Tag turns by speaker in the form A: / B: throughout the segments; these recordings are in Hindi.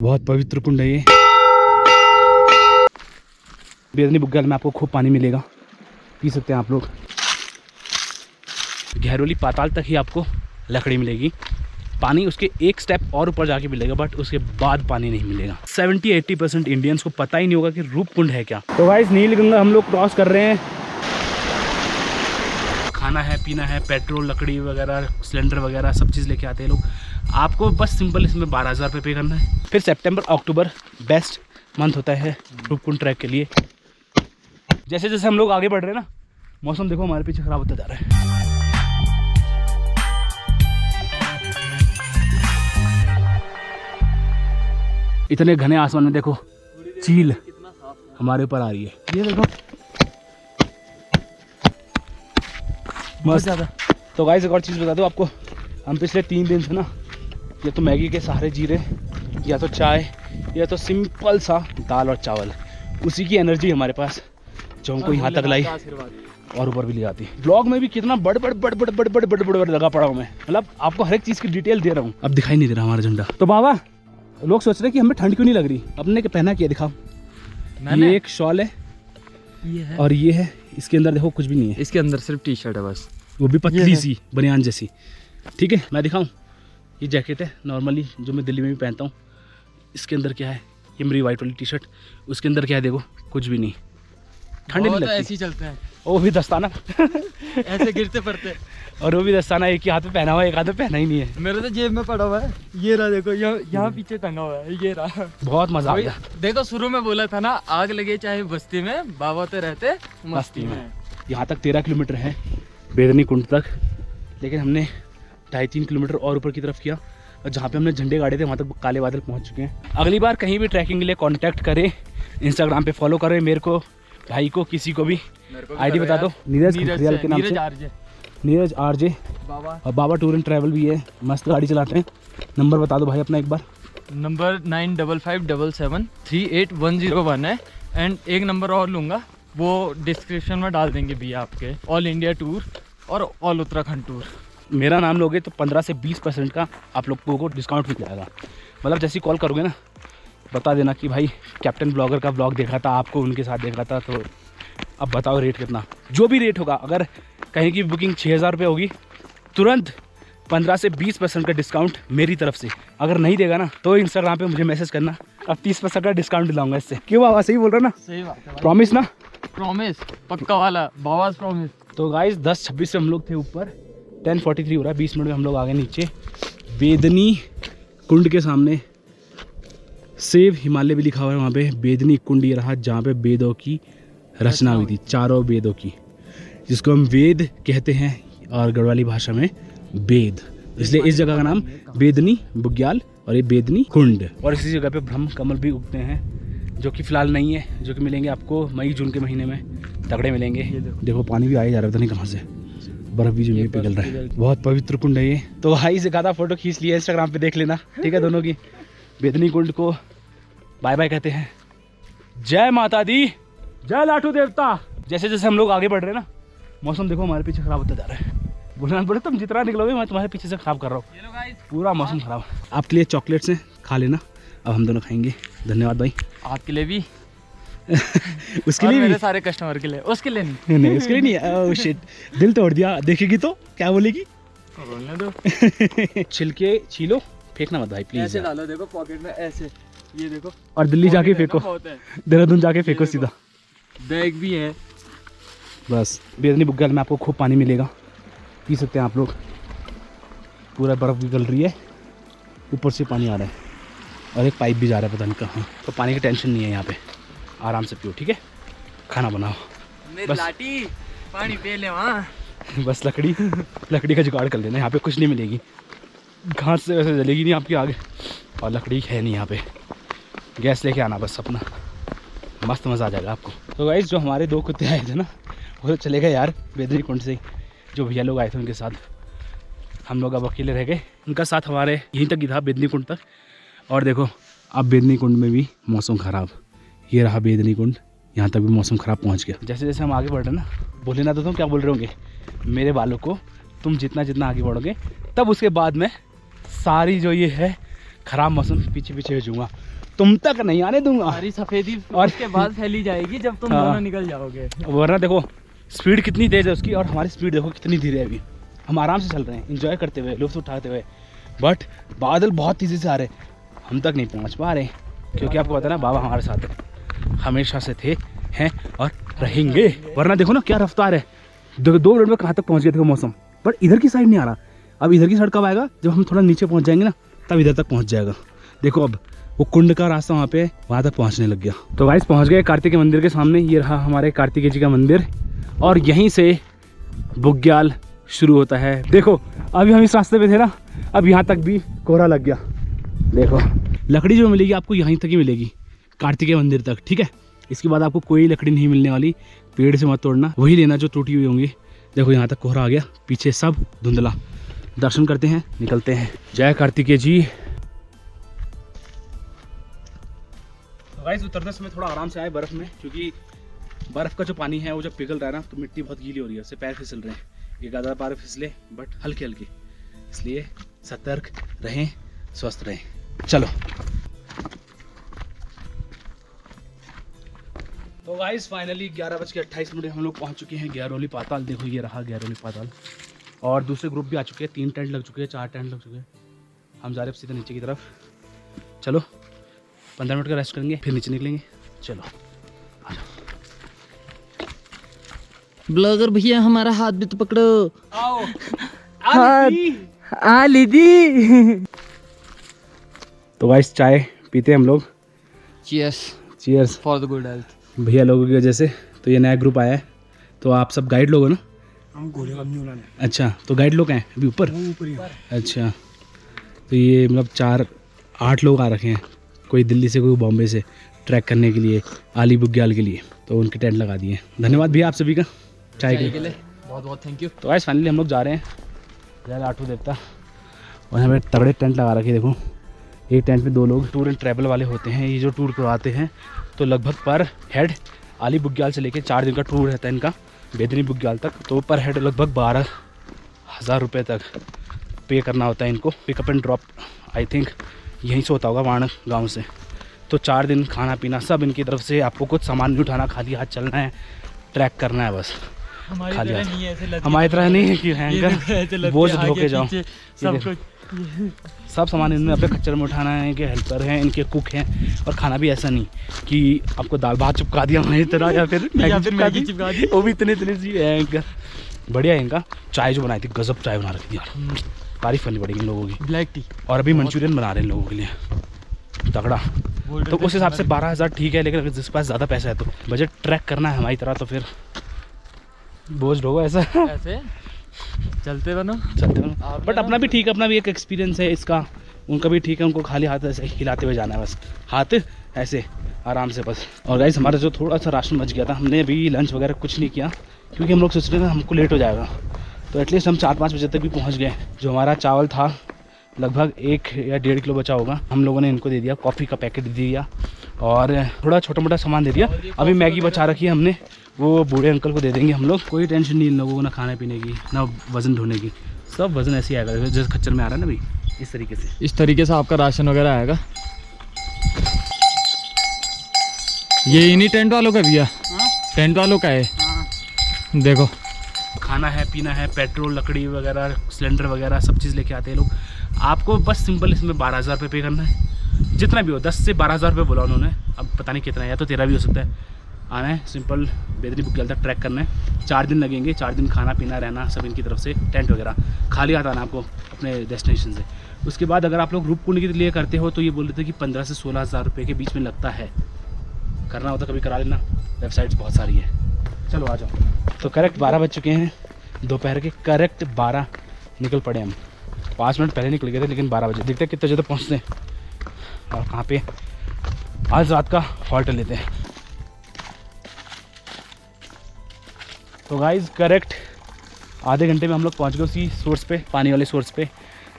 A: बहुत पवित्र कुंड है ये। बेदनी बुग्याल में आपको खूब पानी मिलेगा, पी सकते हैं आप लोग। गहरोली पाताल तक ही आपको लकड़ी मिलेगी, पानी उसके एक स्टेप और ऊपर जाके मिलेगा, बट उसके बाद पानी नहीं मिलेगा। 70-80% इंडियंस को पता ही नहीं होगा कि रूप कुंड है क्या। तो गाइस नीलगंगा हम लोग क्रॉस कर रहे हैं। खाना है, पीना है, पेट्रोल, लकड़ी वगैरह, सिलेंडर वगैरह सब चीज़ लेके आते हैं लोग। आपको बस सिंपल इसमें 12,000 रुपये पे करना है। फिर सितंबर अक्टूबर बेस्ट मंथ होता है रूपकुंड ट्रैक के लिए। जैसे जैसे हम लोग आगे बढ़ रहे हैं ना, मौसम देखो हमारे पीछे ख़राब होता जा रहा है। इतने घने आसमान में देखो चील हमारे ऊपर आ रही है, ये देखो मस्त ज़्यादा। तो गाइस एक और चीज़ बता दो आपको, हम पिछले 3 दिन से ना या तो मैगी के सहारे जी रहे, या तो चाय, या तो सिंपल सा दाल और चावल, उसी की एनर्जी हमारे पास जो हमको यहाँ तक लाई और ऊपर भी ले जाती है। ब्लॉग में भी कितना बड़ लगा पड़ा हूँ मैं, मतलब आपको हर एक चीज़ की डिटेल दे रहा हूँ। अब दिखाई नहीं दे रहा हमारा झंडा। तो बाबा लोग सोच रहे कि हमें ठंड क्यों नहीं लग रही, अपने के पहना किया दिखाओ। ये एक शॉल है, ये है, और ये है, इसके अंदर देखो कुछ भी नहीं है, इसके अंदर सिर्फ टी शर्ट है बस, वो भी पतली सी बनियान जैसी। ठीक है मैं दिखाऊं, ये जैकेट है नॉर्मली जो मैं दिल्ली में भी पहनता हूँ। इसके अंदर क्या है, ये मेरी वाइट वाली टी शर्ट, उसके अंदर क्या है देखो कुछ भी नहीं, ठंड नहीं लगती। ऐसे ही चलते हैं, वो भी दस्ताना ऐसे गिरते पड़ते, और वो भी दस्ताना एक ही हाथ में पहना हुआ है, एक हाथ में पहना ही नहीं है। मेरे तो जेब में पड़ा हुआ है, ये रहा देखो, यहाँ पीछे टंगा हुआ है, ये रहा। बहुत मजा आया।
B: देखो शुरू में बोला था ना, आग लगे चाहे बस्ती में, बाबा तो रहते मस्ती में।
A: यहाँ तक 13 किलोमीटर है बेदनी कुंड तक, लेकिन हमने 2.5-3 किलोमीटर और ऊपर की तरफ किया, और जहाँ पे हमने झंडे गाड़े थे वहाँ तक काले बादल पहुँच चुके हैं। अगली बार कहीं भी ट्रैकिंग के लिए कांटेक्ट करें, इंस्टाग्राम पे फॉलो करें मेरे को, भाई को, किसी को भी। आईडी बता दो, नीरज के नाम से, नीरज आरजे बाबा, और बाबा टूर एंड ट्रैवल भी है, मस्त गाड़ी चलाते हैं। नंबर बता दो भाई अपना एक बार।
B: नंबर 9557738101 है। एंड एक नंबर और लूँगा, वो डिस्क्रिप्शन में डाल देंगे भैया आपके, ऑल इंडिया टूर और ऑल उत्तराखंड टूर।
A: मेरा नाम लोगे तो 15 से 20% का आप लोगों को डिस्काउंट मिल जाएगा। मतलब जैसे कॉल करोगे ना, बता देना कि भाई कैप्टन ब्लॉगर का ब्लॉग देखा था, आपको उनके साथ देखा था, तो अब बताओ रेट कितना। जो भी रेट होगा, अगर कहीं की बुकिंग 6,000 रुपये होगी, तुरंत 15 से 20% का डिस्काउंट मेरी तरफ से। अगर नहीं देगा ना तो इंस्टाग्राम पे मुझे मैसेज करना, अब 30% का डिस्काउंट दिलाऊंगा इससे। क्यों बाबा, सही बोल रहा ना?
B: सही बात है,
A: प्रॉमिस ना?
B: प्रॉमिस पक्का वाला, बाबा's प्रॉमिस।
A: तो गाइस 10:26 से हम लोग थे ऊपर, 10:43 हो रहा है, 20 मिनट में हम लोग आ गए नीचे। बेदनी कुंड के सामने सेव हिमालय भी लिखा हुआ है, वहाँ पे बेदनी कुंड ये रहा, जहाँ पे वेदों की रचना हुई थी, 4 वेदों की, जिसको हम वेद कहते हैं और गढ़वाली भाषा में वेद, इसलिए इस जगह का नाम बेदनी बुग्याल और ये बेदनी कुंड। और इसी जगह पे ब्रह्म कमल भी उगते हैं, जो कि फिलहाल नहीं है, जो कि मिलेंगे आपको मई जून के महीने में, तगड़े मिलेंगे। देखो पानी भी आया जा रहा था, नहीं कहाँ से, बर्फ भी जमीन पे पिघल रहा है। बहुत पवित्र कुंड है ये। तो भाई से आधा फोटो खींच लिया, इंस्टाग्राम पे देख लेना, ठीक है दोनों की। बेदनी कुंड को बाय बाय कहते हैं। जय माता दी, जय लाठू देवता। जैसे जैसे हम लोग आगे बढ़ रहे हैं ना, मौसम देखो हमारे पीछे खराब होता जा रहा है। बोलना बोले तुम जितना निकलोगे मैं तुम्हारे पीछे से खराब कर रहा हूँ, पूरा मौसम खराब। आपके लिए चॉकलेट्स हैं, खा लेना। अब हम दोनों खाएंगे। धन्यवाद भाई।
B: आपके लिए भी
A: उसके लिए
B: मेरे
A: भी,
B: सारे कस्टमर के लिए, उसके लिए
A: नहीं उसके लिए नहीं। ओह शिट, दिल तोड़ दिया। देखेगी तो क्या बोलेगी?
B: बोलने दो।
A: छिलके छीलो, फेंकना मत भाई प्लीज।
B: ऐसे डालो, देखो पॉकेट में ऐसे, ये देखो,
A: और दिल्ली जाके फेंको, देहरादून जाके फेंको सीधा।
B: बैग भी है
A: बस। बेदनी बुग्याल में आपको खूब पानी मिलेगा, पी सकते हैं आप लोग। पूरा बर्फ़ पिघल रही है, ऊपर से पानी आ रहा है, और एक पाइप भी जा रहा है पता नहीं कहाँ। तो पानी की टेंशन नहीं है यहाँ पे, आराम से पियो, ठीक है। खाना बनाओ,
B: मेरी लाठी पानी पी ले वहाँ।
A: बस लकड़ी का जुगाड़ कर लेना, यहाँ पे कुछ नहीं मिलेगी, घास से वैसे जलेगी नहीं आपकी आग, और लकड़ी है नहीं यहाँ पे। गैस लेके आना बस अपना, मस्त मज़ा आ जाएगा आपको। तो गाइस जो हमारे 2 कुत्ते आए थे ना, वो तो चले गए यार बेदनी कुंड से। जो भैया लोग आए थे उनके साथ, हम लोग अब अकेले रह गए। उनका साथ हमारे यहीं तक ही था, बेदनी कुंड तक। और देखो अब बेदनी कुंड में भी मौसम ख़राब, ये रहा बेदनी कुंड, यहाँ तक भी मौसम ख़राब पहुँच गया। जैसे जैसे हम आगे बढ़ रहे हैं ना, बोले ना तो तुम क्या बोल रहे होंगे मेरे बालों को, तुम जितना जितना आगे बढ़ोगे तब उसके बाद में सारी जो ये है खराब मौसम, पीछे पीछे भेजूंगा, तुम तक नहीं आने दूंगा।
B: सारी सफेदी
A: और
B: उसके बाद फैली जाएगी जब तुम
A: हाँ।
B: दोनों निकल जाओगे।
A: वरना देखो स्पीड कितनी तेज़ है उसकी, और हमारी स्पीड देखो कितनी धीरे है। अभी हम आराम से चल रहे हैं, इंजॉय करते हुए, लुत्फ उठाते हुए, बट बादल बहुत तेज़ी से आ रहे हैं, हम तक नहीं पहुंच पा रहे, क्योंकि आपको पता है ना बाबा हमारे साथ है, हमेशा से थे, हैं और रहेंगे। वरना देखो ना क्या रफ्तार है, 2 मिनट में कहाँ तक पहुंच गए थे मौसम, बट इधर की साइड नहीं आ रहा। अब इधर की साइड कब आएगा, जब हम थोड़ा नीचे पहुंच जाएंगे ना, तब इधर तक पहुंच जाएगा। देखो अब वो कुंड का रास्ता वहाँ पे, वहाँ तक पहुँचने लग गया। तो गाइस पहुँच गए कार्तिक मंदिर के सामने, ये रहा हमारे कार्तिकेय जी का मंदिर, और यहीं से बुग्याल शुरू होता है। देखो अभी हम इस रास्ते पे थे ना, अब यहाँ तक भी कोहरा लग गया। देखो लकड़ी जो मिलेगी आपको यहीं तक ही मिलेगी, कार्तिकेय मंदिर तक, ठीक है। इसके बाद आपको कोई लकड़ी नहीं मिलने वाली, पेड़ से मत तोड़ना, वही लेना जो टूटी हुई होंगी। देखो यहाँ तक कोहरा आ गया, पीछे सब धुंधला। दर्शन करते हैं, निकलते हैं। जय कार्तिकेय जी। तो गाइस उतरते समय थोड़ा आराम से आए बर्फ़ में, क्योंकि बर्फ़ का जो पानी है वो जब पिघल रहा है ना, तो मिट्टी बहुत गीली हो रही है, उससे पैर फिसल रहे हैं। ये ज़्यादा पैर फिसले बट हल्के हल्के, इसलिए सतर्क रहें, स्वस्थ रहें। चलो तो गाइस फाइनली 11:28 हम लोग पहुंच चुके हैं गहरौली पाताल। देखो ये रहा गहरौली पाताल, और दूसरे ग्रुप भी आ चुके हैं, 3 टेंट लग चुके हैं, 4 टेंट लग चुके हैं। हम जा रहे हैं सीधे नीचे की तरफ। चलो 15 मिनट का रेस्ट करेंगे, फिर नीचे निकलेंगे। चलो आ जाओ।
B: ब्लॉगर भैया हमारा हाथ भी तो पकड़ो।
A: आओ
B: आ लीदी।
A: तो गाइस चाय पीते हैं हम लोग।
B: Cheers
A: cheers
B: for the good health.
A: भैया लोगों की वजह से तो ये नया ग्रुप आया है। तो आप सब गाइड लोग हो ना?
C: हम गोले का नहीं उड़ाने।
A: अच्छा तो गाइड लोग हैं अभी ऊपर?
C: ऊपर ही।
A: अच्छा तो ये मतलब 4-8 लोग आ रखे हैं, कोई दिल्ली से कोई बॉम्बे से, ट्रैक करने के लिए आली बुग्याल के लिए। तो उनके टेंट लगा दिए। धन्यवाद भैया आप सभी का चाय के लिए।
B: बहुत बहुत थैंक यू।
A: तो गाइस फाइनली हम लोग जा रहे हैं जय लाठू देवता, और हमें तगड़े टेंट लगा रखे। देखो एक टेंट पे 2 लोग टूर एंड ट्रैवल वाले होते हैं, ये जो टूर करवाते हैं। तो लगभग पर हेड आली बुग्याल से लेके 4 दिन का टूर रहता है इनका, बेदनी बुग्याल तक। तो पर हेड लगभग 12,000 रुपये तक पे करना होता है इनको। Pickup and drop I think यहीं से होता होगा, वाण गांव से। तो 4 दिन खाना पीना सब इनकी तरफ से, आपको कुछ सामान नहीं उठाना, खाली हाथ चलना है, ट्रैक करना है बस।
B: हमारी
A: खाली
B: तरह
A: हाथ।
B: नहीं है, ऐसे लटके
A: हमारी तरह नहीं है कि हैंगर बोझ
B: आगे
A: ढोके जाओ।
B: पीछे
A: ये
B: सब कुछ।
A: सब सामान इनमें अपने खच्चर में उठाना है। इनके हेल्पर हैं, इनके कुक हैं। और खाना भी ऐसा नहीं कि आपको दाल भात चिपका दिया हमारी तरह, या फिर
B: मैगी चिपका दी।
A: वो भी इतने सी है इनका। बढ़िया है इनका। चाय जो बनाई थी गजब चाय बना रखी थी यार, तारीफ करनी पड़ेगी इन लोगों की।
B: Black T.
A: और अभी मंचूरियन बना रहे हैं इन लोगों के लिए, तगड़ा। तो उस हिसाब से 12,000 ठीक है, लेकिन अगर जिसके पास ज़्यादा पैसा है तो बजट ट्रैक करना है हमारी तरह, तो फिर बोझ ढोगो ऐसा।
B: ऐसे चलते बनो।
A: चलते हैं बट अपना भी ठीक है, अपना भी एक एक्सपीरियंस है इसका। उनका भी ठीक है, उनको खाली हाथ ऐसे हिलाते हुए जाना है बस, हाथ ऐसे आराम से बस। और गाइस हमारा जो थोड़ा सा राशन बच गया था, हमने अभी लंच वगैरह कुछ नहीं किया, क्योंकि हम लोग सोच रहे थे हमको लेट हो जाएगा। तो एटलीस्ट हम 4-5 बजे तक भी पहुंच गए। जो हमारा चावल था लगभग 1 या 1.5 किलो बचा होगा, हम लोगों ने इनको दे दिया। कॉफ़ी का पैकेट दे दिया और थोड़ा छोटा मोटा सामान दे दिया। अभी मैगी बचा रखी है हमने, वो बूढ़े अंकल को दे देंगे हम लोग। कोई टेंशन नहीं इन लोगों को, ना खाने पीने की ना वज़न ढोने की, सब वज़न ऐसे ही आएगा जैसे खच्चर में आ रहा है ना भाई, इस तरीके से।
B: इस तरीके से आपका राशन वगैरह आएगा। ये इन्हीं टेंट वालों का भैया? टेंट वालों का है। देखो
A: खाना है, पीना है, पेट्रोल, लकड़ी वगैरह, सिलेंडर वगैरह सब चीज़ लेके आते हैं लोग। आपको बस सिंपल इसमें 12,000 रुपये पे करना है, जितना भी हो। 10 से 12,000 रुपये बोला उन्होंने, अब पता नहीं कितना है, या तो 13 भी हो सकता है। आना है सिंपल, बेदनी बुग्याल तक ट्रैक करना है। 4 दिन लगेंगे, 4 दिन खाना पीना रहना सब इनकी तरफ से, टेंट वगैरह खाली हाथ आना आपको अपने डेस्टिनेशन से। उसके बाद अगर आप लोग ग्रुप कुंड के लिए करते हो तो ये बोल रहे थे कि 15 से 16,000 रुपये के बीच में लगता है। करना होता कभी करा लेना, वेबसाइट्स बहुत सारी है। चलो आ जाओ। तो करेक्ट 12 बज चुके हैं, दोपहर के करेक्ट 12 निकल पड़े हम। 5 मिनट पहले निकल गए थे, लेकिन 12 बजे। देखते हैं कितने बजे तक पहुँचते हैं और कहाँ पे आज रात का हॉल्ट लेते हैं। तो गाइज करेक्ट आधे घंटे में हम लोग पहुँच गए उसी सोर्स पे, पानी वाले सोर्स पे,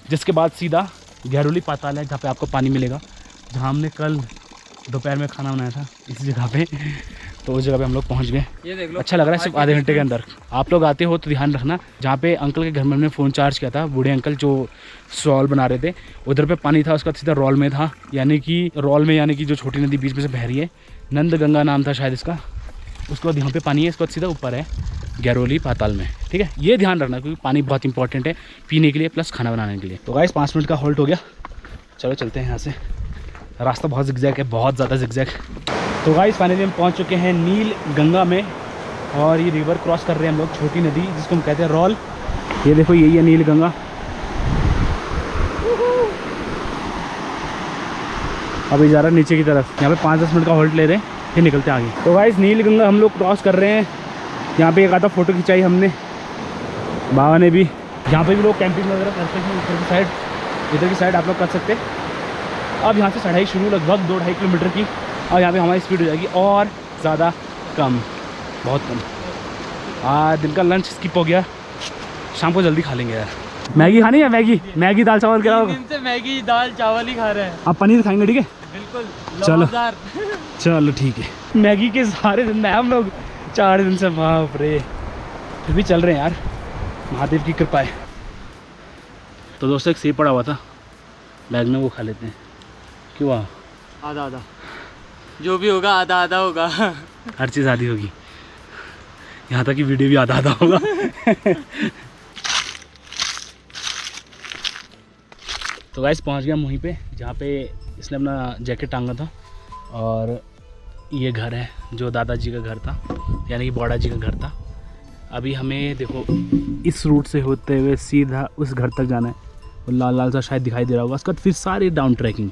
A: जिसके बाद सीधा गहरौली पाताल है, जहाँ पे आपको पानी मिलेगा, जहाँ हमने कल दोपहर में खाना बनाया था इसी जगह पे। तो उस जगह पे हम लोग पहुँच गए।
B: ये देख लो,
A: अच्छा लग रहा है सिर्फ आधे घंटे के अंदर। आप लोग आते हो तो ध्यान रखना, जहाँ पे अंकल के घर में हमने फ़ोन चार्ज किया था, बूढ़े अंकल जो स्टॉल बना रहे थे, उधर पे पानी था, उसका सीधा रॉल में था, यानी कि जो छोटी नदी बीच में से बह रही है, नंद गंगा नाम था शायद इसका। उसके बाद यहाँ पे पानी है, इसके बाद सीधा ऊपर है गैरोली पाताल में। ठीक है, ये ध्यान रखना क्योंकि पानी बहुत इंपॉर्टेंट है पीने के लिए प्लस खाना बनाने के लिए। तो गाइस 5 मिनट का हॉल्ट हो गया, चलो चलते हैं यहाँ से। रास्ता बहुत जिगजैग है, बहुत ज़्यादा जिगजैग। तो गाइस फाइनली हम पहुँच चुके हैं नील गंगा में, और ये रिवर क्रॉस कर रहे हैं हम लोग, छोटी नदी जिसको हम कहते हैं रॉल। ये देखो यही है नील गंगा। अभी जा रहा है नीचे की तरफ, यहाँ पे 5-10 मिनट का हॉल्ट ले रहे हैं, फिर निकलते हैं आगे। तो गाइस नील गंगा हम लोग क्रॉस कर रहे हैं। यहाँ पे एक आधा फ़ोटो खिंचाई हमने, बाबा ने भी। यहाँ पे भी लोग कैंपिंग वगैरह कर सकते हैं, ऊपर की साइड, इधर की साइड आप लोग कर सकते हैं। अब यहाँ से चढ़ाई शुरू लगभग 2-2.5 किलोमीटर की, और यहाँ पे हमारी स्पीड हो जाएगी और ज़्यादा कम, बहुत कम। दिन का लंच स्किप हो गया, शाम को जल्दी खा लेंगे यार। मैगी खानी है? मैगी दाल चावल के अलावा?
B: 3 दिन से मैगी दाल चावल ही खा रहे हैं।
A: आप पनीर खाएंगे? ठीक है,
B: बिल्कुल।
A: चलो।
B: लौंगदार।
A: चलो ठीक है। मैगी के सारे दिन में हम लोग 4 दिन से, बाप रे, फिर भी चल रहे हैं यार, महादेव की कृपा है। तो दोस्तों एक सेब पड़ा हुआ था बैग में, वो खा लेते हैं। क्यों?
B: आधा आधा जो भी होगा, आधा आधा होगा।
A: हर चीज़ आधी होगी, यहाँ तक कि वीडियो भी आधा आधा होगा। तो गाइस पहुँच गया वहीं पे जहाँ पे इसने अपना जैकेट टांगा था, और ये घर है जो दादाजी का घर था, यानी कि बौड़ा जी का घर था। अभी हमें देखो इस रूट से होते हुए सीधा उस घर तक जाना है, और लाल लाल सा शायद दिखाई दे रहा होगा। उसके बाद फिर सारी डाउन ट्रैकिंग,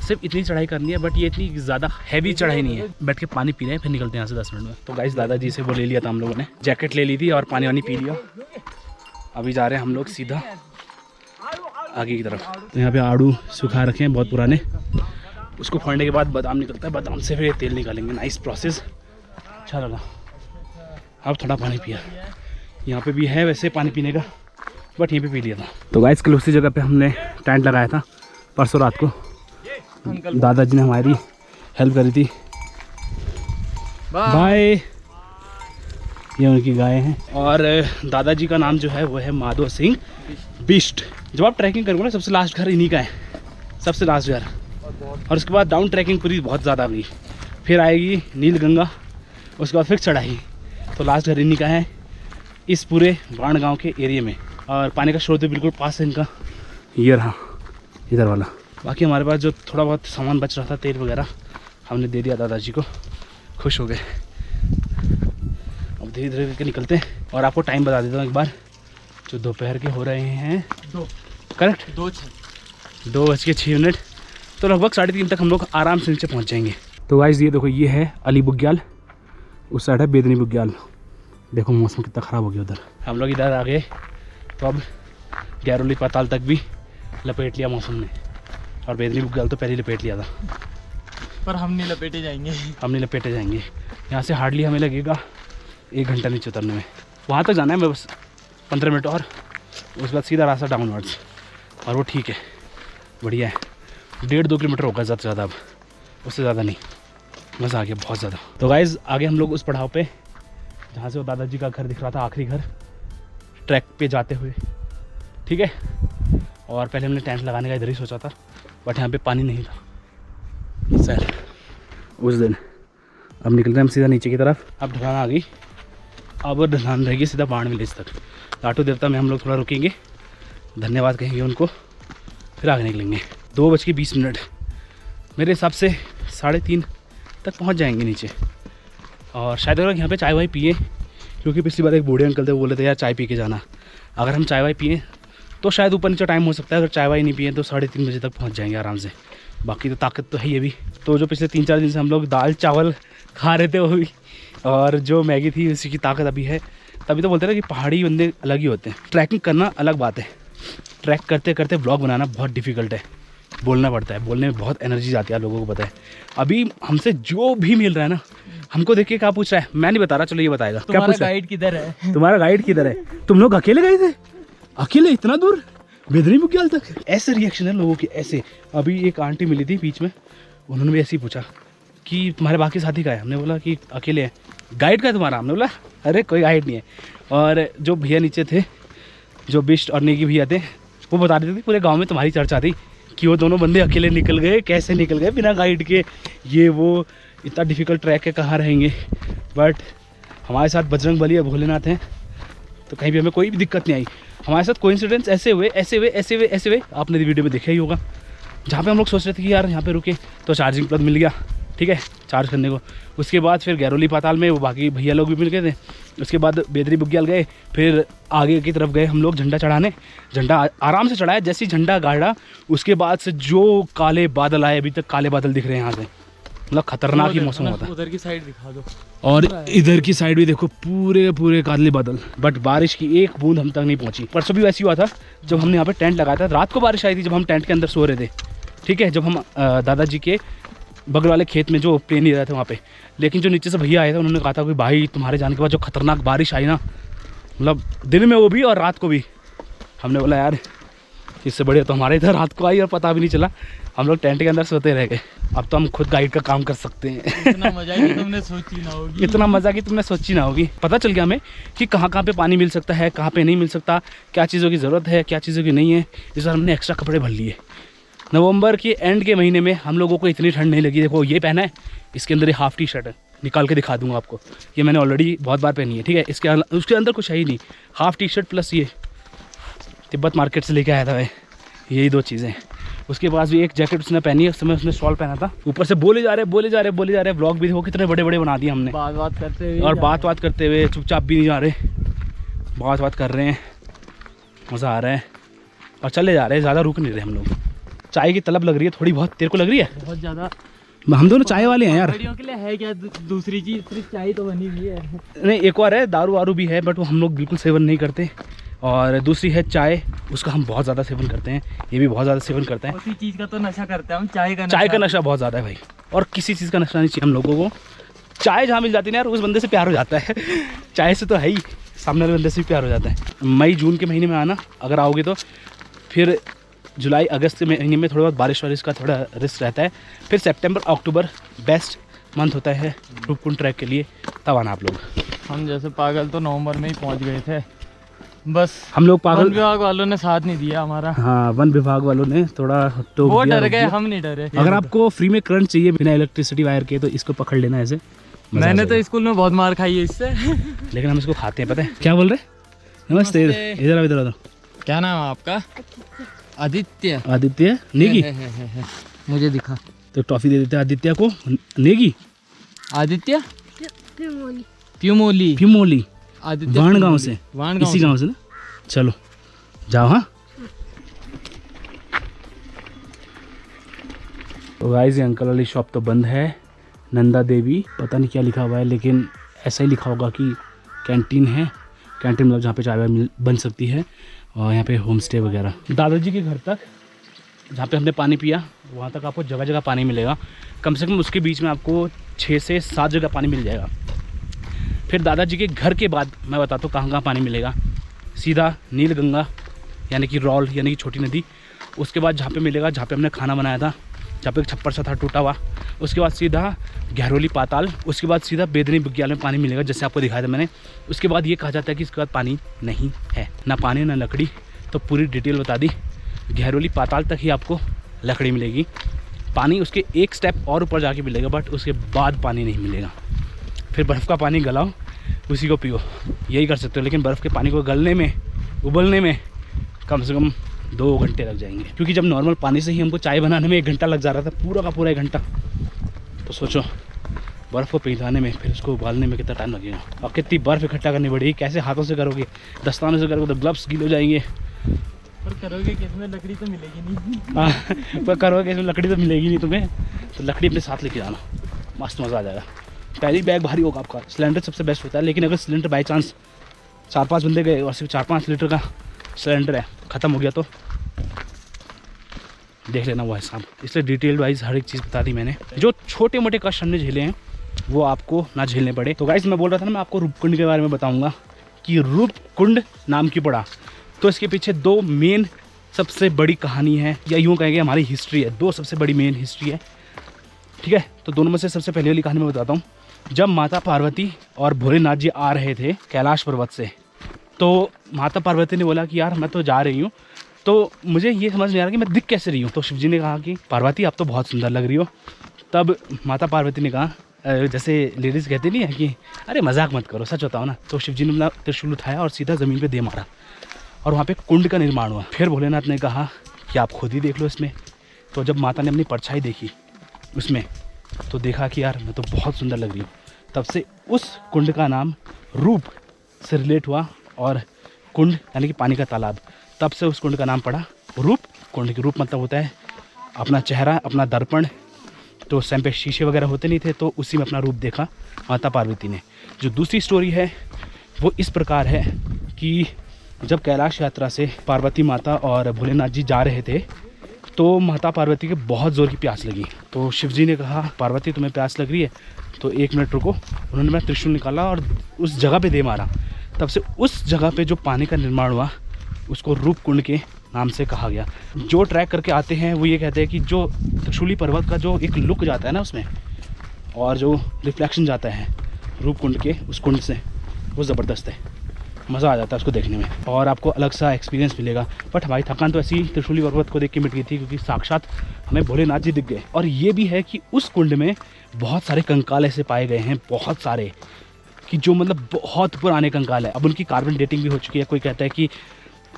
A: सिर्फ इतनी चढ़ाई करनी है, बट ये इतनी ज़्यादा हैवी चढ़ाई नहीं है। बैठ के पानी पी रहे हैं, फिर निकलते हैं यहाँ से 10 मिनट में। तो गाइस दादाजी से वो ले लिया था हम लोगों ने, जैकेट ले ली थी और पानी वानी पी लिया। अभी जा रहे हैं हम लोग सीधा आगे की तरफ। तो यहाँ पे आड़ू सुखा रखे हैं बहुत पुराने, उसको फोड़ने के बाद बादाम निकलता है, बादाम से फिर तेल निकालेंगे। नाइस प्रोसेस, अच्छा लगा। अब थोड़ा पानी पिया, यहाँ पे भी है वैसे पानी पीने का, बट यहीं पे पी लिया था। तो गाइस कल उसी जगह पे हमने टेंट लगाया था परसों रात को, दादाजी ने हमारी हेल्प करी थी। बाय। ये उनकी गाय हैं, और दादाजी का नाम जो है वो है माधव सिंह बिष्ट। जब आप ट्रैकिंग करोगे ना, सबसे लास्ट घर इन्हीं का है, सबसे लास्ट घर, और उसके बाद डाउन ट्रैकिंग पूरी बहुत ज़्यादा गई, फिर आएगी नील गंगा, उसके बाद फिर चढ़ाई, तो लास्ट घर इन्हीं का है इस पूरे बाण गांव के एरिया में। और पानी का स्रोत भी बिल्कुल पास है इनका, ये रहा इधर वाला। बाकी हमारे पास जो थोड़ा बहुत सामान बच रहा था, तेल वगैरह, हमने दे दिया दादाजी को, खुश हो गए। अब धीरे धीरे करके निकलते हैं, और आपको टाइम बता देता हूँ एक बार, जो दोपहर के हो रहे हैं 2, करेक्ट 2:06। तो लगभग 3:30 तक हम लोग आराम से नीचे पहुँच जाएंगे। तो गाइस ये देखो, ये है अली बुग्याल, उस साइड है बेदनी बुग्याल। देखो मौसम कितना ख़राब हो गया उधर। हम लोग इधर आ गए, तो अब गैरोली पाताल तक भी लपेट लिया मौसम ने, और बेदनी बुग्याल तो पहले ही लपेट लिया था,
B: पर हम नहीं लपेटे जाएंगे। यहाँ से हार्डली हमें लगेगा 1 घंटा नीचे उतरने में। वहाँ तक जाना है, मैं बस 15 मिनट, और उसके बाद सीधा रास्ता डाउनवर्ड्स, और वो ठीक है, बढ़िया है। 1.5-2 किलोमीटर होगा ज़्यादा से ज़्यादा, अब उससे ज़्यादा नहीं। मज़ा आ गया बहुत ज़्यादा। तो गाइज़ आगे हम लोग उस पड़ाव पे, जहाँ से वो दादाजी का घर दिख रहा था, आखिरी घर, ट्रैक पे जाते हुए, ठीक है। और पहले हमने टेंट लगाने का इधर ही सोचा था, बट यहाँ पे पानी नहीं था सर उस दिन। अब निकलते हैं हम सीधा नीचे की तरफ। अब ढलान आ गई, अब ढलान रहेगी सीधा बाण विलेज तक। लाटू देवता में हम लोग थोड़ा रुकेंगे, धन्यवाद कहेंगे उनको, फिर आगे निकलेंगे। 2:20 मेरे हिसाब से 3:30 तक पहुंच जाएंगे नीचे। और शायद अगर यहाँ पे चाय वाय पिए, क्योंकि पिछली बार एक बूढ़े अंकल थे, वो बोले थे यार चाय पी के जाना। अगर हम चाय वाय पिए तो शायद ऊपर नीचे टाइम हो सकता है, अगर चाय वाय नहीं पिए तो 3:30 बजे तक पहुँच जाएंगे आराम से। बाकी तो ताकत तो है ये भी। तो जो पिछले 3-4 दिन से हम लोग दाल चावल खा रहे थे वो भी, और जो मैगी थी उसी की ताकत अभी है। तभी तो बोलते हैं कि पहाड़ी बंदे अलग ही होते हैं। ट्रैकिंग करना अलग बात है, ट्रैक करते करते ब्लॉग बनाना बहुत डिफ़िकल्ट है, बोलना पड़ता है, बोलने में बहुत एनर्जी जाती है, आप लोगों को पता है। अभी हमसे जो भी मिल रहा है ना, हमको देख के क्या पूछ रहा है, मैं नहीं बता रहा, चलो ये बताएगा। क्या पूछ रहा है? गाइड किधर है?
A: तुम्हारा गाइड किधर है? तुम लोग अकेले गए थे? अकेले इतना दूर बेदनी बुग्याल तक? ऐसे रिएक्शन है लोगों के, ऐसे। अभी एक आंटी मिली थी बीच में, उन्होंने भी ऐसे ही पूछा
B: कि तुम्हारे बाकी साथी का है? हमने बोला कि अकेले है। गाइड का है तुम्हारा? हमने बोला अरे कोई गाइड नहीं है। और जो भैया नीचे थे, जो बिस्ट और नेगी भैया थे, वो बता रहे थे पूरे गांव में तुम्हारी चर्चा थी कि वो दोनों बंदे अकेले निकल गए, कैसे निकल गए बिना गाइड के, ये वो इतना डिफ़िकल्ट ट्रैक है, कहाँ रहेंगे। बट हमारे साथ बजरंग बली और भोलेनाथ हैं, तो कहीं भी हमें कोई भी दिक्कत नहीं आई। हमारे साथ कोइंसिडेंस ऐसे हुए, आपने वीडियो में देखा ही होगा, जहाँ पे हम लोग सोच रहे थे कि यार यहाँ पे रुके तो चार्जिंग प्लग मिल गया, ठीक है, चार्ज करने को। उसके बाद फिर गैरोली पाताल में वो बाकी भैया लोग भी मिल गए थे। उसके बाद बेदरी बुग्याल गए, फिर आगे की तरफ गए हम लोग झंडा चढ़ाने। झंडा आराम से चढ़ाया, जैसे ही झंडा गाड़ा उसके बाद से जो काले बादल आए, अभी तक काले बादल दिख रहे हैं यहाँ से, मतलब खतरनाक ही मौसम होता है।
C: उधर की साइड दिखा दो।
B: और इधर की साइड भी देखो, पूरे काले बादल, बट बारिश की एक बूंद हम तक नहीं पहुंची। परसों भी वैसे हुआ था जब हमने यहाँ पे टेंट लगाया था, रात को बारिश आई थी जब हम टेंट के अंदर सो रहे थे, ठीक है, जब हम दादाजी के बगल वाले खेत में जो प्लेन ही रहे थे वहाँ पे। लेकिन जो नीचे से भैया आए थे उन्होंने कहा था कि भाई तुम्हारे जाने के बाद जो खतरनाक बारिश आई ना, मतलब दिन में वो भी और रात को भी। हमने बोला यार इससे बढ़िया तो हमारे इधर रात को आई और पता भी नहीं चला, हम लोग टेंट के अंदर सोते रह गए। अब तो हम खुद गाइड का काम कर सकते हैं।
C: इतना मजा कि तुमने सोची ना होगी।
B: इतना मज़ा कि तुमने सोची ना होगी। पता चल गया हमें कि कहाँ पे पानी मिल सकता है, कहाँ पे नहीं मिल सकता, क्या चीज़ों की ज़रूरत है, क्या चीज़ों की नहीं है। इस बार हमने एक्स्ट्रा कपड़े भर लिए। नवंबर के एंड के महीने में हम लोगों को इतनी ठंड नहीं लगी। देखो ये पहना है, इसके अंदर ये हाफ टी शर्ट है, निकाल के दिखा दूंगा आपको, ये मैंने ऑलरेडी बहुत बार पहनी है, ठीक है। उसके अंदर कुछ है ही नहीं, हाफ टी शर्ट प्लस ये तिब्बत मार्केट से लेके आया था भाई, यही दो चीज़ें। उसके बाद भी एक जैकेट उसने पहनी है, उस समय उसने शॉल पहना था। ऊपर से बोले जा रहे ब्लॉग भी देखो कितने बड़े बना दिए हमने,
C: बात करते हुए
B: और बात करते हुए, चुपचाप भी नहीं जा रहे, बात कर रहे हैं, मज़ा आ रहा है और चले जा रहे हैं, ज़्यादा रुक नहीं रहे हम लोग। चाय की तलब लग रही है थोड़ी बहुत, तेरे को लग रही है?
C: बहुत ज़्यादा।
B: हम दोनों चाय वाले हैं यार।
C: के लिए है क्या दूसरी चीज़, सिर्फ चाय तो बनी हुई है।
B: नहीं, एक और है दारू वारू भी है, बट वो हम लोग बिल्कुल सेवन नहीं करते। और दूसरी है चाय, उसका हम बहुत ज़्यादा सेवन करते हैं, ये भी बहुत ज़्यादा सेवन करते हैं।
C: उसी चीज़ का तो नशा करते हैं हम, चाय का
B: नशा बहुत ज़्यादा है भाई, और किसी चीज़ का नशा नहीं चाहिए हम लोगों को। चाय जहाँ मिल जाती है ना यार, उस बंदे से प्यार हो जाता है। चाय से तो है ही, सामने वाले बंदे से भी प्यार हो जाता है। मई जून के महीने में आना अगर आओगे तो, फिर जुलाई अगस्त के महीने में थोड़ा बहुत बारिश का थोड़ा रिस्क रहता है। फिर सितंबर अक्टूबर बेस्ट मंथ होता है रूपकुंड ट्रैक के लिए, तब आना आप लोग।
C: हम जैसे पागल तो नवंबर में ही पहुंच गए थे, बस
B: हम लोग पागल,
C: वन विभाग वालों ने साथ नहीं दिया हमारा।
B: हाँ, वन विभाग वालों ने थोड़ा तो
C: वो डर गए, हम नहीं डरे।
B: अगर आपको फ्री में करंट चाहिए बिना इलेक्ट्रिसिटी वायर के, तो इसको पकड़ लेना ऐसे।
C: मैंने तो स्कूल में बहुत मार खाई है इससे।
B: लेकिन हम इसको खाते हैं, पता है क्या बोल रहे? नमस्ते, इधर
C: क्या नाम है आपका?
B: आदित्य नेगी।
C: मुझे दिखा
B: तो टॉफी दे देते हैं आदित्य को। नेगी
C: आदित्य प्यूमोली आदित्य
B: वाण गांव से,
C: इसी
B: गांव से ना। चलो जाओ। हाँ तो गाइस, ये अंकल वाली शॉप तो बंद है, नंदा देवी, पता नहीं क्या लिखा हुआ है, लेकिन ऐसा ही लिखा होगा कि कैंटीन है। कैंटीन मतलब जहाँ पे चाय बन सकती है, और यहाँ पे होम स्टे वगैरह। दादाजी के घर तक जहाँ पे हमने पानी पिया, वहाँ तक आपको जगह जगह पानी मिलेगा। कम से कम उसके बीच में आपको 6 से 7 जगह पानी मिल जाएगा। फिर दादाजी के घर के बाद मैं बताता हूँ कहाँ पानी मिलेगा। सीधा नील गंगा यानी कि रॉल यानी कि छोटी नदी, उसके बाद जहाँ पे मिलेगा जहाँ पे हमने खाना बनाया था, जहाँ पे एक छप्पर सा था टूटा हुआ, उसके बाद सीधा गहरोली पाताल, उसके बाद सीधा बेदनी बुग्याल में पानी मिलेगा जैसे आपको दिखाया था मैंने। उसके बाद ये कहा जाता है कि इसके बाद पानी नहीं है, ना पानी ना लकड़ी। तो पूरी डिटेल बता दी, गहरोली पाताल तक ही आपको लकड़ी मिलेगी, पानी उसके एक स्टेप और ऊपर जाके मिलेगा, बट उसके बाद पानी नहीं मिलेगा। फिर बर्फ़ का पानी गलाओ, उसी को पियो, यही कर सकते हो। लेकिन बर्फ़ के पानी को गलने में, उबलने में कम से कम 2 घंटे लग जाएंगे, क्योंकि जब नॉर्मल पानी से ही हमको चाय बनाने में 1 घंटा लग जा रहा था, पूरा का पूरा 1 घंटा। तो सोचो बर्फ़ को पिघलाने में, फिर उसको उबालने में कितना टाइम लगेगा, और कितनी बर्फ़ इकट्ठा करनी पड़ेगी। कैसे हाथों से करोगे, दस्तानों से करोगे तो ग्लव्स गीले हो जाएंगे।
C: पर करोगे कि इसमें लकड़ी तो मिलेगी नहीं।
B: पर करोगे इसमें लकड़ी तो मिलेगी नहीं तुम्हें, तो लकड़ी अपने साथ लेके जाना, मस्त मज़ा आ जाएगा। पहली बैग भारी होगा आपका। सिलेंडर सबसे बेस्ट होता है, लेकिन अगर सिलेंडर बाई चांस 4-5 बंदे गए और सिर्फ 4-5 लीटर का सिलेंडर है, ख़त्म हो गया तो देख लेना वो हिसाब। इसलिए डिटेल वाइज हर एक चीज़ बता दी मैंने। जो छोटे मोटे कष्ट हमने झेले हैं वो आपको ना झेलने पड़े। तो गाइस, मैं बोल रहा था ना, मैं आपको रूपकुंड के बारे में बताऊंगा कि रूपकुंड नाम क्यों पड़ा। तो इसके पीछे 2 मेन सबसे बड़ी कहानी है, या यूँ कहेंगे हमारी हिस्ट्री है। 2 सबसे बड़ी मेन हिस्ट्री है। ठीक है, तो दोनों में से सबसे पहले वाली कहानी मैं बताता हूँ। जब माता पार्वती और भोलेनाथ जी आ रहे थे कैलाश पर्वत से, तो माता पार्वती ने बोला कि यार मैं तो जा रही हूँ, तो मुझे ये समझ नहीं आ रहा कि मैं दिख कैसे रही हूँ। तो शिव जी ने कहा कि पार्वती आप तो बहुत सुंदर लग रही हो। तब माता पार्वती ने कहा, जैसे लेडीज़ कहते नहीं है कि अरे मजाक मत करो, सच बताओ ना। तो शिव जी ने अपना त्रिशूल उठाया और सीधा ज़मीन पे दे मारा और वहाँ पे कुंड का निर्माण हुआ। फिर भोलेनाथ ने कहा कि आप खुद ही देख लो इसमें। तो जब माता ने अपनी परछाई देखी उसमें, तो देखा कि यार मैं तो बहुत सुंदर लग रही हूँ। तब से उस कुंड का नाम रूप से रिलेट हुआ, और कुंड यानी कि पानी का तालाब, तब से उस कुंड का नाम पड़ा रूप कुंड। की रूप मतलब होता है अपना चेहरा, अपना दर्पण। तो उस टाइम पे शीशे वगैरह होते नहीं थे, तो उसी में अपना रूप देखा माता पार्वती ने। जो दूसरी स्टोरी है वो इस प्रकार है कि जब कैलाश यात्रा से पार्वती माता और भोलेनाथ जी जा रहे थे, तो माता पार्वती के बहुत ज़ोर की प्यास लगी। तो शिव जी ने कहा, पार्वती तुम्हें प्यास लग रही है तो 1 मिनट रुको। उन्होंने मैं त्रिशूल निकाला और उस जगह पे दे मारा। तब से उस जगह पे जो पानी का निर्माण हुआ उसको रूप कुंड के नाम से कहा गया। जो ट्रैक करके आते हैं वो ये कहते हैं कि जो त्रिशूली पर्वत का जो एक लुक जाता है ना उसमें, और जो रिफ्लेक्शन जाता है रूप कुंड के उस कुंड से, वो ज़बरदस्त है। मज़ा आ जाता है उसको देखने में और आपको अलग सा एक्सपीरियंस मिलेगा। बट हमारी थकान तो ऐसी ही त्रिशूली पर्वत को देख के मिट गई थी, क्योंकि साक्षात हमें भोलेनाथ जी दिख गए। और ये भी है कि उस कुंड में बहुत सारे कंकाल ऐसे पाए गए हैं, बहुत सारे, कि जो मतलब बहुत पुराने कंकाल है। अब उनकी कार्बन डेटिंग भी हो चुकी है। कोई कहता है कि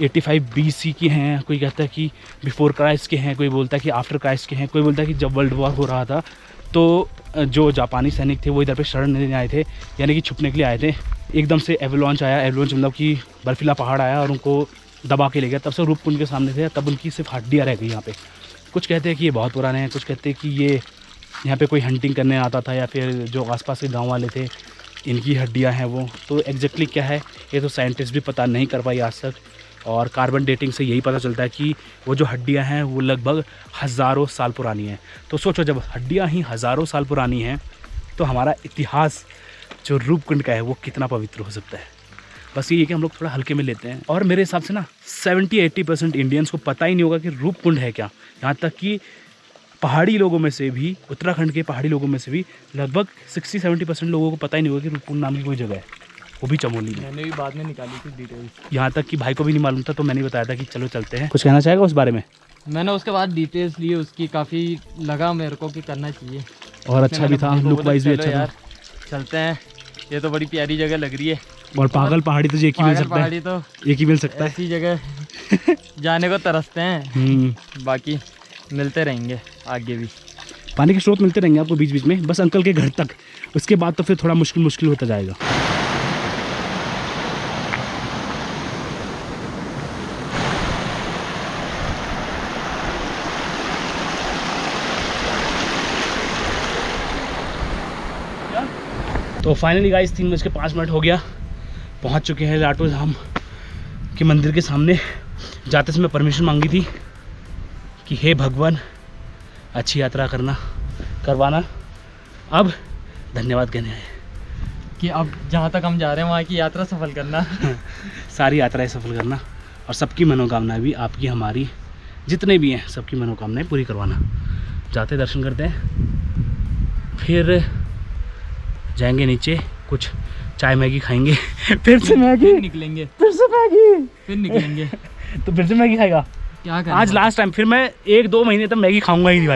B: 85 BC की हैं, कोई कहता है कि बिफोर क्राइस्ट के हैं, कोई बोलता है कि आफ्टर क्राइस्ट के हैं, कोई बोलता है कि जब वर्ल्ड वॉर हो रहा था तो जो जापानी सैनिक थे वो इधर पे शरण लेने आए थे, यानी कि छुपने के लिए आए थे। एकदम से एवलांच आया, एवलांच मतलब कि बर्फीला पहाड़ आया और उनको दबा के ले गया। तब से रूप कुंड के सामने थे, तब उनकी सिर्फ हड्डियाँ रह गई यहाँ पे। कुछ कहते हैं कि ये बहुत पुराने हैं, कुछ कहते हैं कि ये यहाँ पे कोई हंटिंग करने आता था, या फिर जो आसपास के गांव वाले थे इनकी हड्डियाँ हैं वो। तो एग्जैक्टली क्या है ये तो साइंटिस्ट भी पता नहीं कर पाई आज तक। और कार्बन डेटिंग से यही पता चलता है कि वो जो हड्डियाँ हैं वो लगभग हज़ारों साल पुरानी हैं। तो सोचो, जब हड्डियाँ ही हज़ारों साल पुरानी हैं तो हमारा इतिहास जो रूपकुंड का है वो कितना पवित्र हो सकता है। बस ये है कि हम लोग थोड़ा हल्के में लेते हैं। और मेरे हिसाब से ना 70-80% इंडियंस को पता ही नहीं होगा कि रूपकुंड है क्या। यहाँ तक कि पहाड़ी लोगों में से भी, उत्तराखंड के पहाड़ी लोगों में से भी लगभग 60-70% लोगों को पता ही नहीं होगा कि रूपकुंड नाम की कोई जगह है, वो भी चमोली में।
C: मैंने भी बाद में निकाली थी डिटेल्स।
B: यहाँ तक कि भाई को भी नहीं मालूम था, तो मैंने बताया था कि चलो चलते हैं। कुछ कहना चाहेगा उस बारे में?
C: मैंने उसके बाद डिटेल्स लिए उसकी, काफ़ी लगा मेरे को कि करना चाहिए,
B: और अच्छा भी था, लुक वाइज भी अच्छा
C: यार
B: था।
C: चलते हैं, ये तो बड़ी प्यारी जगह लग रही है।
B: और पागल पहाड़ी तो एक ही मिल सकता है,
C: पहाड़ी तो
B: एक ही मिल सकता है।
C: ऐसी जगह जाने को तरसते हैं, बाकी मिलते रहेंगे आगे भी।
B: पानी के स्रोत मिलते रहेंगे आपको बीच बीच में, बस अंकल के घर तक। उसके बाद तो फिर थोड़ा मुश्किल होता जाएगा। तो फाइनली गाइस 3:05 हो गया, पहुंच चुके हैं लाटू धाम के मंदिर के सामने। जाते समय परमिशन मांगी थी कि हे भगवान अच्छी यात्रा करवाना। अब धन्यवाद कहने आए
C: कि अब जहाँ तक हम जा रहे हैं वहाँ की यात्रा सफल करना।
B: सारी यात्राएं सफल करना, और सबकी मनोकामनाएं भी, आपकी हमारी जितने भी हैं सबकी मनोकामनाएं पूरी करवाना। जाते दर्शन करते हैं, फिर जाएंगे नीचे, कुछ चाय मैगी खाएंगे। फिर से मैगी,
C: निकलेंगे,
B: फिर से मैगी,
C: फिर निकलेंगे।
B: तो फिर से मैगी खाएगा
C: क्या करना
B: आज लास्ट टाइम। फिर मैं 1-2 महीने तक मैगी खाऊंगा ही नहीं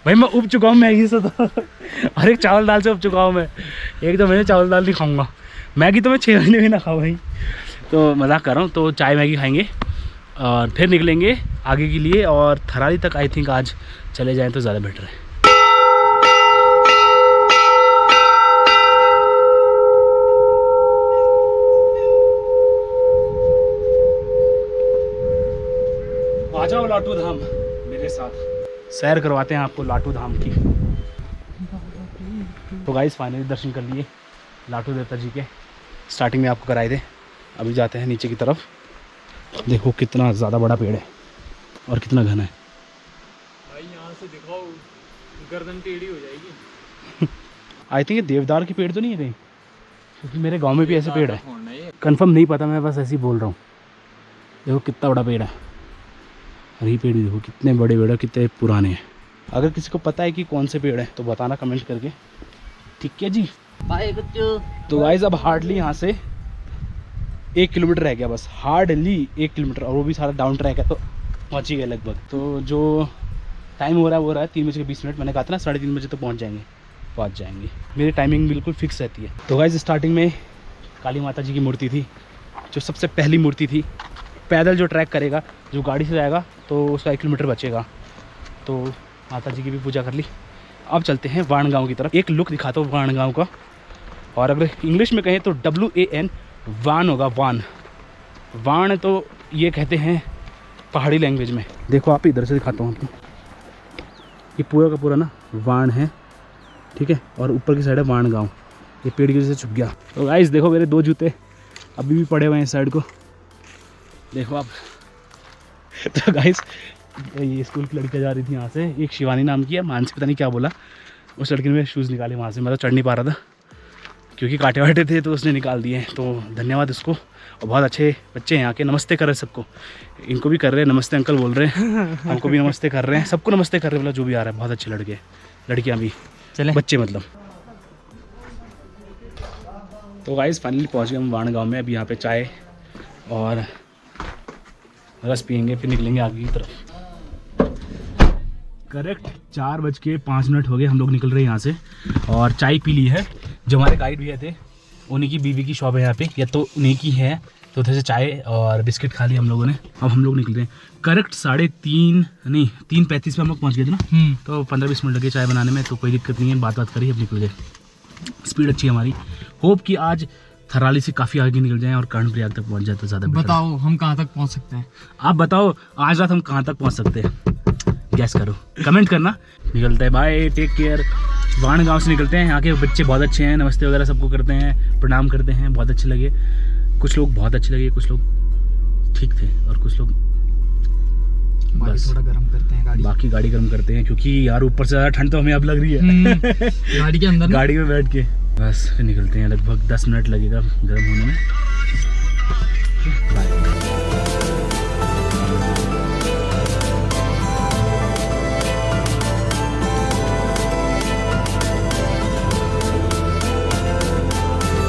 B: भाई मैं उब चुका हूँ मैगी से। तो और एक चावल दाल से उब चुका हूँ मैं। 1-2 महीने चावल दाल नहीं खाऊंगा, मैगी तो मैं 6 महीने भी ना खाऊँ भाई। तो मजाक कर रहा हूँ। तो चाय मैगी खाएंगे और फिर निकलेंगे आगे के लिए, और थराली तक आई थिंक आज चले जाएँ तो ज़्यादा बेटर है। आ जाओ लाटू धाम मेरे साथ, सैर करवाते हैं आपको लाटू धाम की। तो गाइस फाइनली दर्शन कर लिए लाटू देवता जी के। स्टार्टिंग में आपको कराए थे, अभी जाते हैं नीचे की तरफ। देखो कितना ज़्यादा बड़ा पेड़ है और कितना घना है
C: भाई। यहाँ से दिखाओ, गर्दन टेढ़ी हो जाएगी।
B: आई थिंक ये देवदार के पेड़ तो नहीं है कहीं, क्योंकि मेरे गांव में भी ऐसे पेड़ है। कंफर्म नहीं पता, मैं बस ऐसे ही बोल रहा हूँ। देखो कितना बड़ा पेड़ है, और ये पेड़ देखो कितने बड़े बड़े, कितने पुराने हैं।
A: अगर किसी को पता है कि कौन से पेड़ है तो बताना कमेंट करके, ठीक है जी।
C: बाय बच्चों।
A: तो गाइस अब हार्डली यहाँ से 1 किलोमीटर रह गया बस, हार्डली 1 किलोमीटर, और वो भी सारा डाउन ट्रैक है तो पहुँच ही गए लगभग। तो जो टाइम हो रहा है वो रहा है 3:20। मैंने कहा था ना 3:30 बजे तो पहुँच जाएंगे। मेरी टाइमिंग बिल्कुल फिक्स रहती है। तो गाइस स्टार्टिंग में काली माता जी की मूर्ति थी, जो सबसे पहली मूर्ति थी। पैदल जो ट्रैक करेगा, जो गाड़ी से जाएगा तो उसका 1 किलोमीटर बचेगा। तो माता जी की भी पूजा कर ली। अब चलते हैं वाण गाँव की तरफ। एक लुक दिखाता हूँ वाण गाँव का, और अगर इंग्लिश में कहें तो WAN वान होगा। वाण तो ये कहते हैं पहाड़ी लैंग्वेज में। देखो आप इधर से दिखाता हूँ आपको, ये पूरा का पूरा ना वाण है, ठीक है, और ऊपर की साइड है वाण गाँव। ये पेड़ की वजह से छुप गया। तो गाइस देखो मेरे 2 जूते अभी भी पड़े हुए हैं इस साइड को, देखो आप। तो गाइस ये स्कूल की लड़कियाँ जा रही थी यहाँ से, एक शिवानी नाम की है, मानसी पता नहीं क्या बोला, उस लड़की ने मेरे शूज़ निकाले वहाँ से। मैं तो चढ़ नहीं पा रहा था क्योंकि कांटे वाटे थे, तो उसने निकाल दिए। तो धन्यवाद उसको। और बहुत अच्छे बच्चे हैं यहाँ के, नमस्ते कर रहे सबको, इनको भी कर रहे हैं नमस्ते अंकल बोल रहे हैं, हमको भी नमस्ते कर रहे हैं, सबको नमस्ते कर रहे हैं, बोला जो भी आ रहा है। बहुत अच्छे लड़के लड़कियाँ भी,
C: चले
A: बच्चे मतलब। तो गाइस फाइनली पहुँच गए हम वाण गाँव में। अभी यहाँ पे चाय और रस पियेंगे, फिर निकलेंगे आगे की तरफ। करेक्ट 4:05 हो गए, हम लोग निकल रहे हैं यहाँ से। और चाय पी ली है। जो हमारे गाइड भैया थे उन्हीं की बीवी की शॉप है यहाँ पे, या तो उन्हीं की है, तो उधर से चाय और बिस्किट खा लिया हम लोगों ने। अब हम लोग निकल रहे हैं करेक्ट 3:35 पे हम लोग पहुँच गए थे ना। तो 15-20 मिनट लगे चाय बनाने में, तो कोई दिक्कत नहीं है। बात करी, अब निकल गए। स्पीड अच्छी है हमारी। होप कि आज थराली से काफ़ी आगे निकल जाएं और कर्णप्रयाग तक पहुँच जाए तो ज़्यादा बेटर।
C: बताओ हम कहाँ तक पहुँच सकते हैं?
A: आप बताओ आज रात हम कहाँ तक पहुँच सकते हैं, गैस करो, कमेंट करना। निकलते हैं, बाय, टेक केयर। वाण गांव से निकलते हैं। यहाँ के बच्चे बहुत अच्छे हैं, नमस्ते वगैरह सबको करते हैं, प्रणाम करते हैं, बहुत अच्छे लगे। कुछ लोग बहुत अच्छे लगे, कुछ लोग ठीक थे, और कुछ लोग बस
C: थोड़ा गर्म करते हैं गाड़ी।
A: बाकी गाड़ी गर्म करते हैं, क्योंकि यार ऊपर से ज़्यादा ठंड तो हमें अब लग रही है
C: गाड़ी के अंदर,
A: गाड़ी में बैठ के। बस फिर निकलते हैं, लगभग 10 मिनट लगेगा गर्म होने में। बाय।